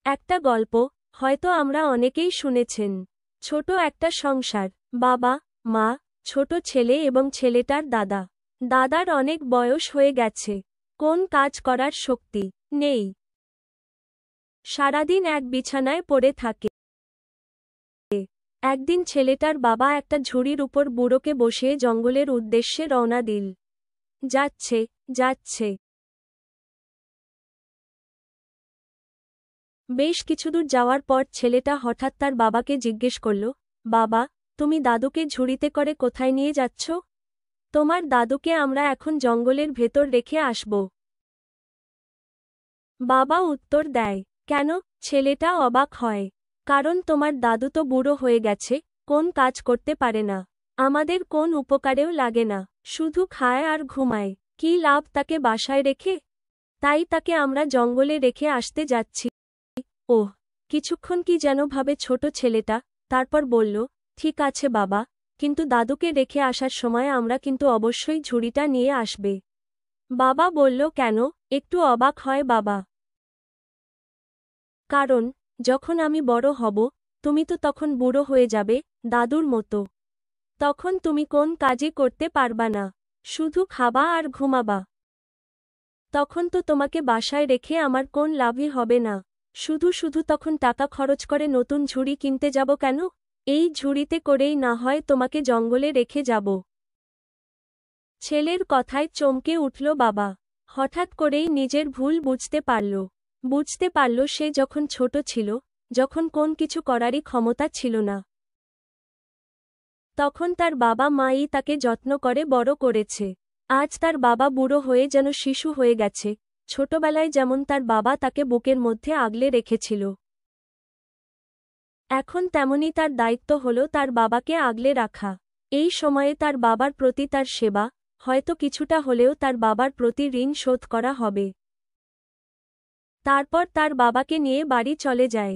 একটা গল্প হয়তো আমরা অনেকেই শুনেছেন। ছোট একটা সংসার, বাবা, মা, ছোট ছেলে এবং ছেলেটার দাদা। দাদার অনেক বয়স হয়ে গেছে, কোন কাজ করার শক্তি নেই, সারাদিন এক বিছানায় পড়ে থাকে। একদিন ছেলেটার বাবা একটা ঝুড়ির উপর বুড়োকে বসিয়ে জঙ্গলের উদ্দেশ্যে রওনা দিল। যাচ্ছে যাচ্ছে বেশ কিছুদূর যাওয়ার পর ছেলেটা হঠাৎ তার বাবাকে জিজ্ঞেস করল, বাবা, তুমি দাদুকে ঝুড়িতে করে কোথায় নিয়ে যাচ্ছ? তোমার দাদুকে আমরা এখন জঙ্গলের ভেতর রেখে আসব। বাবা উত্তর দেয়, কেন? ছেলেটা অবাক হয়। কারণ তোমার দাদু তো বুড়ো হয়ে গেছে, কোন কাজ করতে পারে না, আমাদের কোন উপকারেও লাগে না, শুধু খায় আর ঘুমায়, কী লাভ তাকে বাসায় রেখে? তাই তাকে আমরা জঙ্গলে রেখে আসতে যাচ্ছি। ওহ, কিছুক্ষণ কি যেন ভাবে ছোট ছেলেটা, তারপর বলল, ঠিক আছে বাবা, কিন্তু দাদুকে রেখে আসার সময় আমরা কিন্তু অবশ্যই ঝুড়িটা নিয়ে আসবে। বাবা বলল, কেন? একটু অবাক হয় বাবা। কারণ যখন আমি বড় হব, তুমি তো তখন বুড়ো হয়ে যাবে, দাদুর মতো। তখন তুমি কোন কাজই করতে পারবা না, শুধু খাবা আর ঘুমাবা। তখন তো তোমাকে বাসায় রেখে আমার কোন লাভই হবে না, শুধু শুধু তখন টাকা খরচ করে নতুন ঝুড়ি কিনতে যাব কেন? এই ঝুড়িতে করেই না হয় তোমাকে জঙ্গলে রেখে যাব। ছেলের কথায় চমকে উঠল বাবা। হঠাৎ করেই নিজের ভুল বুঝতে পারল সে যখন ছোট ছিল, যখন কোন কিছু করারই ক্ষমতা ছিল না, তখন তার বাবা মাই তাকে যত্ন করে বড় করেছে। আজ তার বাবা বুড়ো হয়ে যেন শিশু হয়ে গেছে, ছোটবেলায় যেমন তার বাবা তাকে বুকের মধ্যে আগলে রেখেছিল, এখন তেমনি তার দায়িত্ব হল তার বাবাকে আগলে রাখা। এই সময়ে তার বাবার প্রতি তার সেবা, হয়তো কিছুটা হলেও তার বাবার প্রতি ঋণ শোধ করা হবে। তারপর তার বাবাকে নিয়ে বাড়ি চলে যায়।